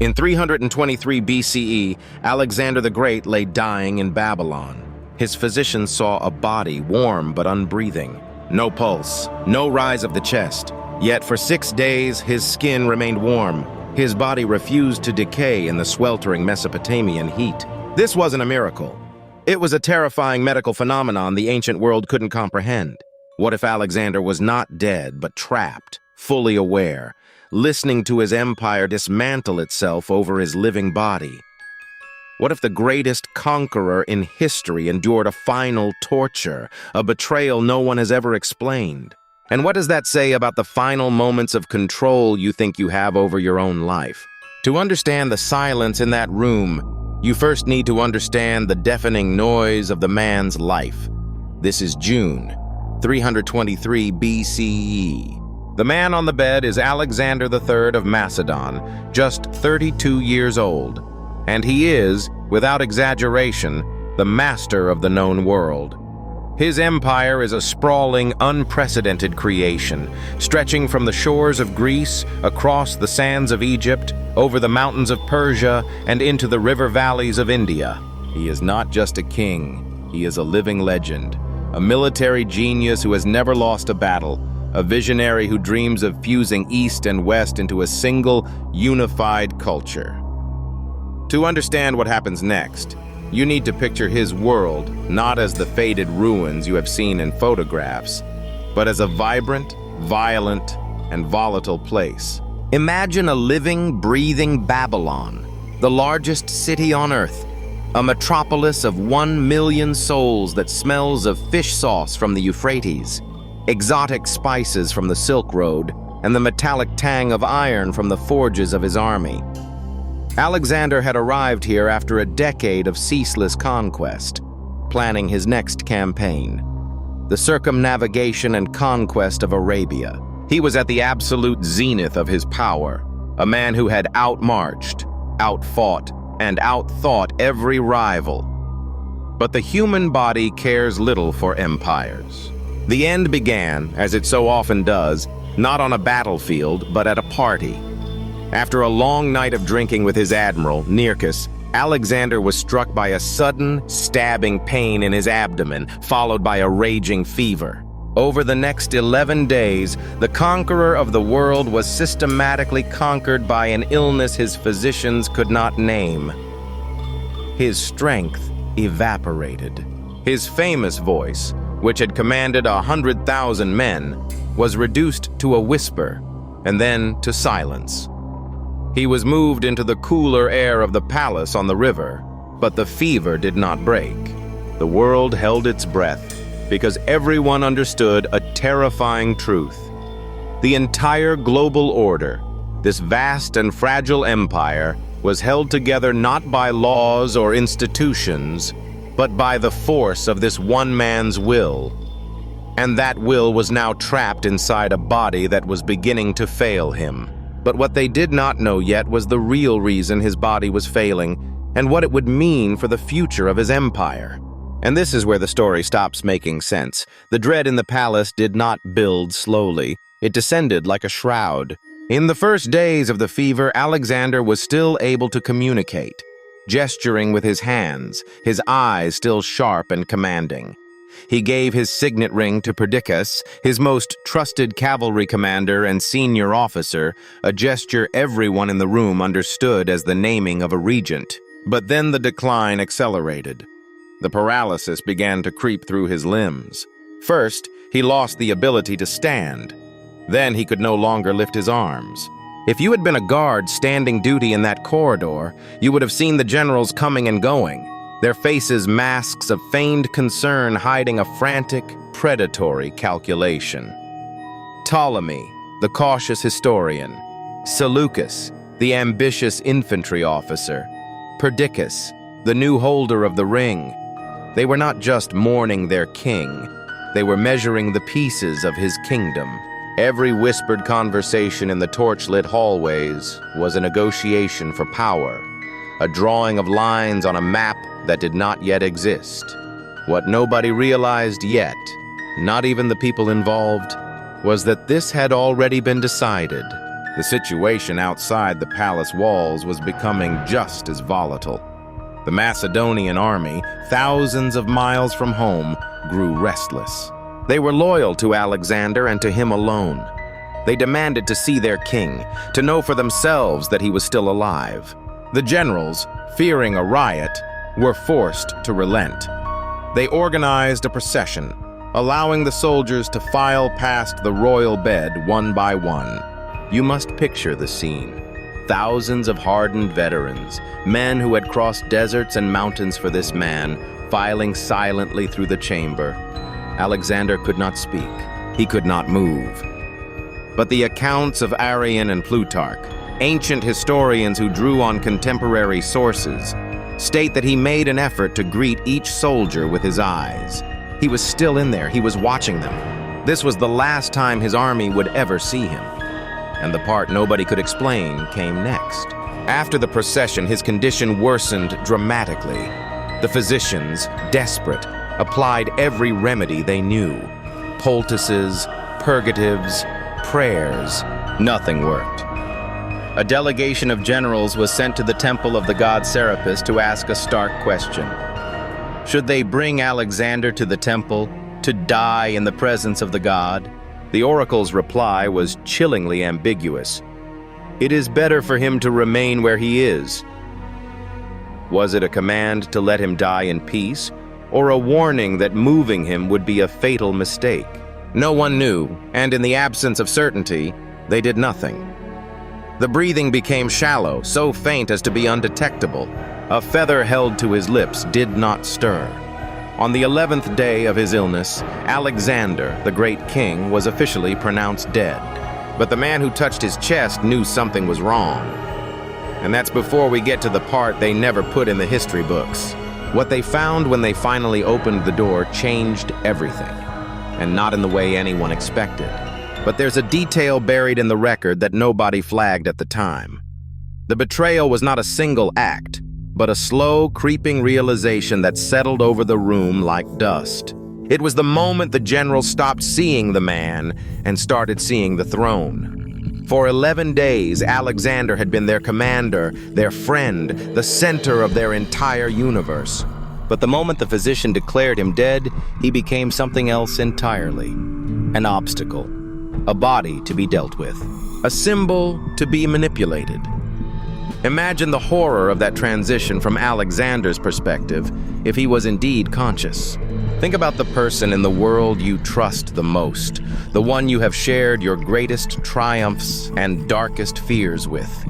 In 323 BCE, Alexander the Great lay dying in Babylon. His physicians saw a body warm but unbreathing. No pulse, no rise of the chest. Yet for 6 days, his skin remained warm. His body refused to decay in the sweltering Mesopotamian heat. This wasn't a miracle. It was a terrifying medical phenomenon the ancient world couldn't comprehend. What if Alexander was not dead, but trapped, fully aware, listening to his empire dismantle itself over his living body? What if the greatest conqueror in history endured a final torture, a betrayal no one has ever explained? And what does that say about the final moments of control you think you have over your own life? To understand the silence in that room, you first need to understand the deafening noise of the man's life. This is June, 323 BCE. The man on the bed is Alexander III of Macedon, just 32 years old. And he is, without exaggeration, the master of the known world. His empire is a sprawling, unprecedented creation, stretching from the shores of Greece, across the sands of Egypt, over the mountains of Persia, and into the river valleys of India. He is not just a king, he is a living legend, a military genius who has never lost a battle, a visionary who dreams of fusing East and West into a single, unified culture. To understand what happens next, you need to picture his world not as the faded ruins you have seen in photographs, but as a vibrant, violent, and volatile place. Imagine a living, breathing Babylon, the largest city on Earth, a metropolis of 1 million souls that smells of fish sauce from the Euphrates, exotic spices from the Silk Road, and the metallic tang of iron from the forges of his army. Alexander had arrived here after a decade of ceaseless conquest, planning his next campaign, the circumnavigation and conquest of Arabia. He was at the absolute zenith of his power, a man who had outmarched, outfought, and outthought every rival. But the human body cares little for empires. The end began, as it so often does, not on a battlefield, but at a party. After a long night of drinking with his admiral, Nearchus, Alexander was struck by a sudden, stabbing pain in his abdomen, followed by a raging fever. Over the next 11 days, the conqueror of the world was systematically conquered by an illness his physicians could not name. His strength evaporated. His famous voice, which had commanded 100,000 men, was reduced to a whisper, and then to silence. He was moved into the cooler air of the palace on the river, but the fever did not break. The world held its breath, because everyone understood a terrifying truth. The entire global order, this vast and fragile empire, was held together not by laws or institutions, but by the force of this one man's will. And that will was now trapped inside a body that was beginning to fail him. But what they did not know yet was the real reason his body was failing, and what it would mean for the future of his empire. And this is where the story stops making sense. The dread in the palace did not build slowly. It descended like a shroud. In the first days of the fever, Alexander was still able to communicate, gesturing with his hands, his eyes still sharp and commanding. He gave his signet ring to Perdiccas, his most trusted cavalry commander and senior officer, a gesture everyone in the room understood as the naming of a regent. But then the decline accelerated. The paralysis began to creep through his limbs. First, he lost the ability to stand. Then he could no longer lift his arms. If you had been a guard standing duty in that corridor, you would have seen the generals coming and going, their faces masks of feigned concern hiding a frantic, predatory calculation. Ptolemy, the cautious historian. Seleucus, the ambitious infantry officer. Perdiccas, the new holder of the ring. They were not just mourning their king, they were measuring the pieces of his kingdom. Every whispered conversation in the torchlit hallways was a negotiation for power, a drawing of lines on a map that did not yet exist. What nobody realized yet, not even the people involved, was that this had already been decided. The situation outside the palace walls was becoming just as volatile. The Macedonian army, thousands of miles from home, grew restless. They were loyal to Alexander and to him alone. They demanded to see their king, to know for themselves that he was still alive. The generals, fearing a riot, were forced to relent. They organized a procession, allowing the soldiers to file past the royal bed one by one. You must picture the scene. Thousands of hardened veterans, men who had crossed deserts and mountains for this man, filing silently through the chamber. Alexander could not speak. He could not move. But the accounts of Arrian and Plutarch, ancient historians who drew on contemporary sources, state that he made an effort to greet each soldier with his eyes. He was still in there. He was watching them. This was the last time his army would ever see him. And the part nobody could explain came next. After the procession, his condition worsened dramatically. The physicians, desperate, applied every remedy they knew. Poultices, purgatives, prayers. Nothing worked. A delegation of generals was sent to the temple of the god Serapis to ask a stark question. Should they bring Alexander to the temple to die in the presence of the god? The oracle's reply was chillingly ambiguous. It is better for him to remain where he is. Was it a command to let him die in peace, or a warning that moving him would be a fatal mistake? No one knew, and in the absence of certainty, they did nothing. The breathing became shallow, so faint as to be undetectable. A feather held to his lips did not stir. On the 11th day of his illness, Alexander, the great king, was officially pronounced dead. But the man who touched his chest knew something was wrong. And that's before we get to the part they never put in the history books. What they found when they finally opened the door changed everything, and not in the way anyone expected. But there's a detail buried in the record that nobody flagged at the time. The betrayal was not a single act, but a slow, creeping realization that settled over the room like dust. It was the moment the generals stopped seeing the man and started seeing the throne. For 11 days, Alexander had been their commander, their friend, the center of their entire universe. But the moment the physician declared him dead, he became something else entirely. An obstacle, a body to be dealt with, a symbol to be manipulated. Imagine the horror of that transition from Alexander's perspective if he was indeed conscious. Think about the person in the world you trust the most, the one you have shared your greatest triumphs and darkest fears with.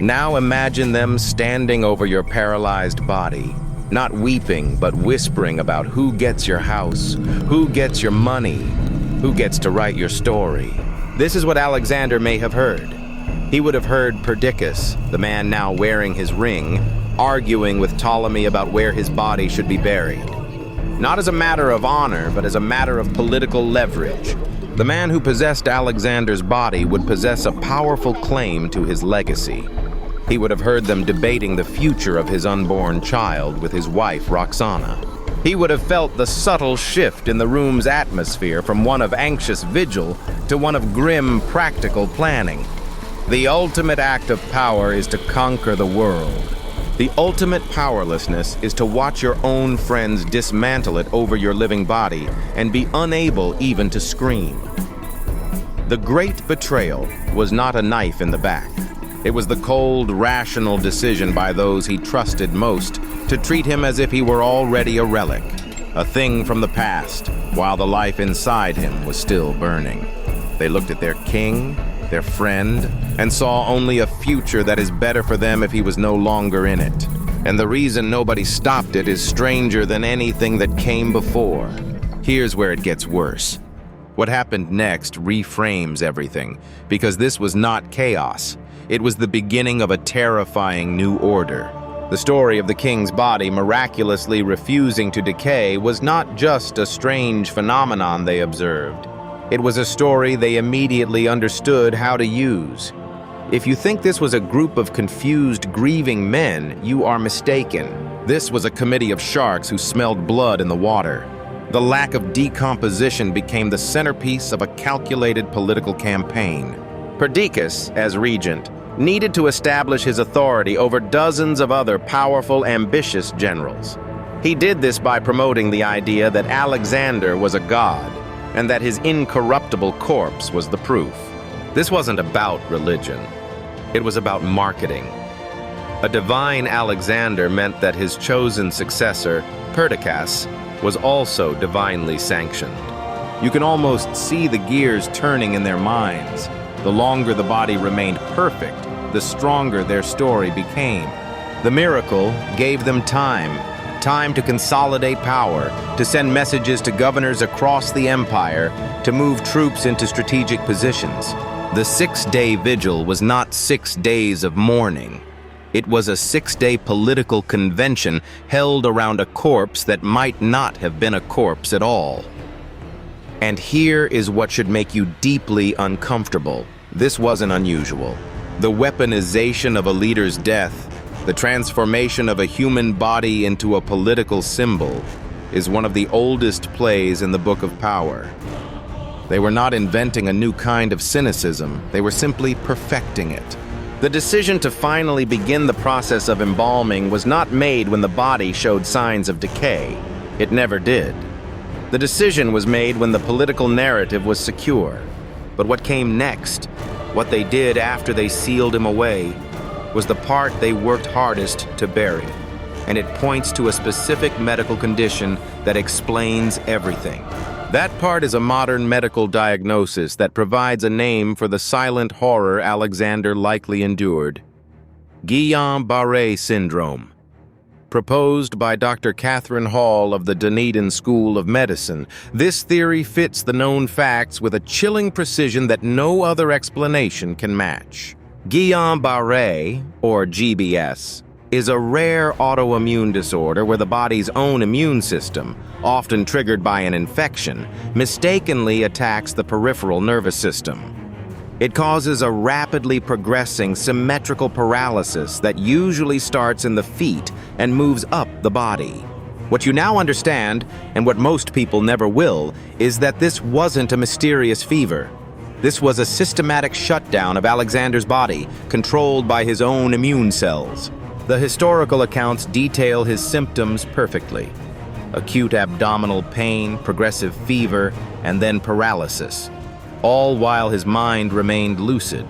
Now imagine them standing over your paralyzed body, not weeping but whispering about who gets your house, who gets your money, who gets to write your story. This is what Alexander may have heard. He would have heard Perdiccas, the man now wearing his ring, arguing with Ptolemy about where his body should be buried. Not as a matter of honor, but as a matter of political leverage. The man who possessed Alexander's body would possess a powerful claim to his legacy. He would have heard them debating the future of his unborn child with his wife, Roxana. He would have felt the subtle shift in the room's atmosphere from one of anxious vigil to one of grim, practical planning. The ultimate act of power is to conquer the world. The ultimate powerlessness is to watch your own friends dismantle it over your living body and be unable even to scream. The great betrayal was not a knife in the back. It was the cold, rational decision by those he trusted most to treat him as if he were already a relic, a thing from the past, while the life inside him was still burning. They looked at their king, their friend, and saw only a future that is better for them if he was no longer in it. And the reason nobody stopped it is stranger than anything that came before. Here's where it gets worse. What happened next reframes everything, because this was not chaos. It was the beginning of a terrifying new order. The story of the king's body miraculously refusing to decay was not just a strange phenomenon they observed. It was a story they immediately understood how to use. If you think this was a group of confused, grieving men, you are mistaken. This was a committee of sharks who smelled blood in the water. The lack of decomposition became the centerpiece of a calculated political campaign. Perdiccas, as regent, needed to establish his authority over dozens of other powerful, ambitious generals. He did this by promoting the idea that Alexander was a god and that his incorruptible corpse was the proof. This wasn't about religion. It was about marketing. A divine Alexander meant that his chosen successor, Perdiccas, was also divinely sanctioned. You can almost see the gears turning in their minds. The longer the body remained perfect, the stronger their story became. The miracle gave them time to consolidate power, to send messages to governors across the empire, to move troops into strategic positions. The 6-day vigil was not 6 days of mourning. It was a 6-day political convention held around a corpse that might not have been a corpse at all. And here is what should make you deeply uncomfortable. This wasn't unusual. The weaponization of a leader's death, the transformation of a human body into a political symbol, is one of the oldest plays in the Book of Power. They were not inventing a new kind of cynicism, they were simply perfecting it. The decision to finally begin the process of embalming was not made when the body showed signs of decay. It never did. The decision was made when the political narrative was secure. But what came next, what they did after they sealed him away, was the part they worked hardest to bury. And it points to a specific medical condition that explains everything. That part is a modern medical diagnosis that provides a name for the silent horror Alexander likely endured: Guillain-Barré syndrome. Proposed by Dr. Catherine Hall of the Dunedin School of Medicine, this theory fits the known facts with a chilling precision that no other explanation can match. Guillain-Barré, or GBS, is a rare autoimmune disorder where the body's own immune system, often triggered by an infection, mistakenly attacks the peripheral nervous system. It causes a rapidly progressing symmetrical paralysis that usually starts in the feet and moves up the body. What you now understand, and what most people never will, is that this wasn't a mysterious fever. This was a systematic shutdown of Alexander's body, controlled by his own immune cells. The historical accounts detail his symptoms perfectly: acute abdominal pain, progressive fever, and then paralysis, all while his mind remained lucid.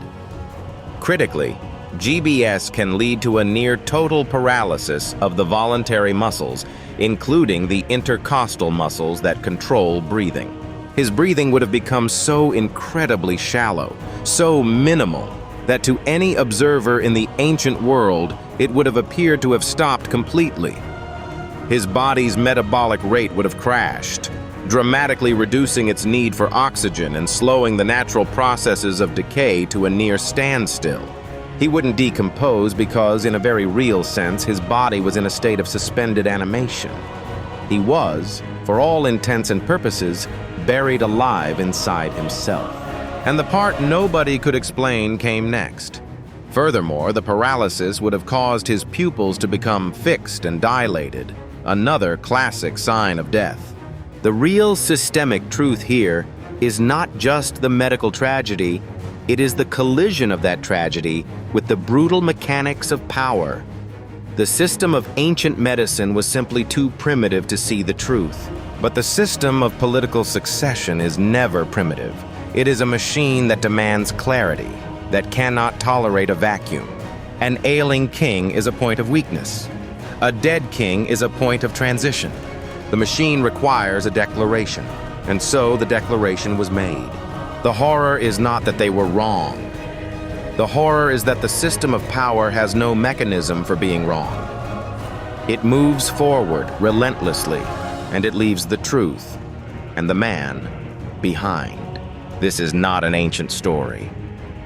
Critically, GBS can lead to a near-total paralysis of the voluntary muscles, including the intercostal muscles that control breathing. His breathing would have become so incredibly shallow, so minimal, that to any observer in the ancient world, it would have appeared to have stopped completely. His body's metabolic rate would have crashed, dramatically reducing its need for oxygen and slowing the natural processes of decay to a near standstill. He wouldn't decompose because, in a very real sense, his body was in a state of suspended animation. He was, for all intents and purposes, buried alive inside himself. And the part nobody could explain came next. Furthermore, the paralysis would have caused his pupils to become fixed and dilated, another classic sign of death. The real systemic truth here is not just the medical tragedy, it is the collision of that tragedy with the brutal mechanics of power. The system of ancient medicine was simply too primitive to see the truth. But the system of political succession is never primitive. It is a machine that demands clarity, that cannot tolerate a vacuum. An ailing king is a point of weakness. A dead king is a point of transition. The machine requires a declaration, and so the declaration was made. The horror is not that they were wrong. The horror is that the system of power has no mechanism for being wrong. It moves forward relentlessly, and it leaves the truth and the man behind. This is not an ancient story.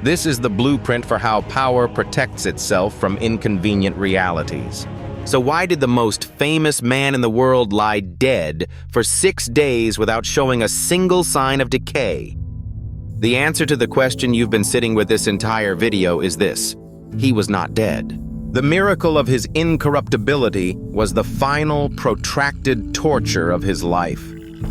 This is the blueprint for how power protects itself from inconvenient realities. So why did the most famous man in the world lie dead for 6 days without showing a single sign of decay? The answer to the question you've been sitting with this entire video is this: he was not dead. The miracle of his incorruptibility was the final, protracted torture of his life.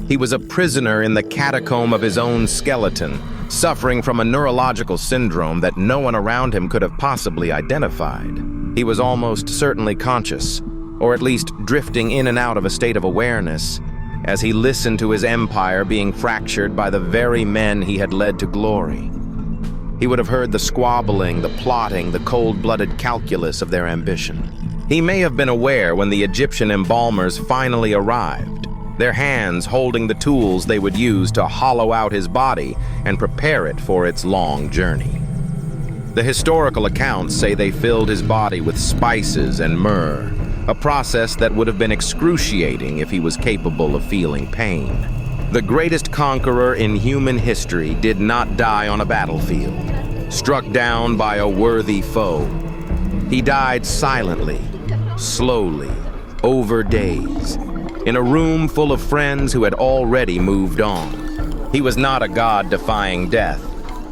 He was a prisoner in the catacomb of his own skeleton, suffering from a neurological syndrome that no one around him could have possibly identified. He was almost certainly conscious, or at least drifting in and out of a state of awareness, as he listened to his empire being fractured by the very men he had led to glory. He would have heard the squabbling, the plotting, the cold-blooded calculus of their ambition. He may have been aware when the Egyptian embalmers finally arrived, their hands holding the tools they would use to hollow out his body and prepare it for its long journey. The historical accounts say they filled his body with spices and myrrh, a process that would have been excruciating if he was capable of feeling pain. The greatest conqueror in human history did not die on a battlefield, struck down by a worthy foe. He died silently, slowly, over days, in a room full of friends who had already moved on. He was not a god defying death.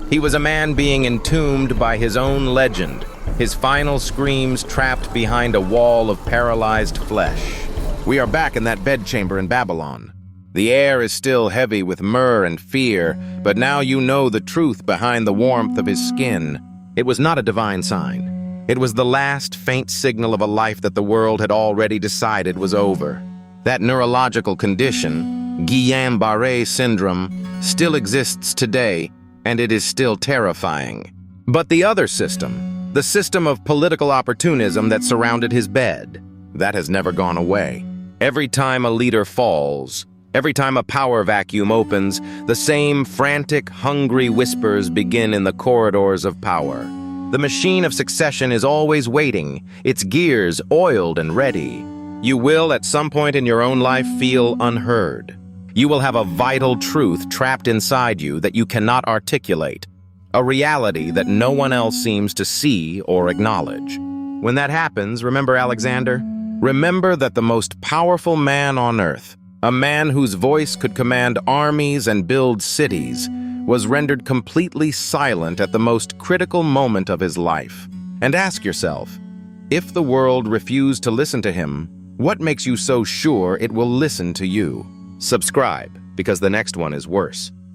He was a man being entombed by his own legend, his final screams trapped behind a wall of paralyzed flesh. We are back in that bedchamber in Babylon. The air is still heavy with myrrh and fear, but now you know the truth behind the warmth of his skin. It was not a divine sign. It was the last faint signal of a life that the world had already decided was over. That neurological condition, Guillain-Barré syndrome, still exists today, and it is still terrifying. But the other system, the system of political opportunism that surrounded his bed, that has never gone away. Every time a leader falls, every time a power vacuum opens, the same frantic, hungry whispers begin in the corridors of power. The machine of succession is always waiting, its gears oiled and ready. You will, at some point in your own life, feel unheard. You will have a vital truth trapped inside you that you cannot articulate, a reality that no one else seems to see or acknowledge. When that happens, remember Alexander? Remember that the most powerful man on earth, a man whose voice could command armies and build cities, was rendered completely silent at the most critical moment of his life. And ask yourself, if the world refused to listen to him, what makes you so sure it will listen to you? Subscribe, because the next one is worse.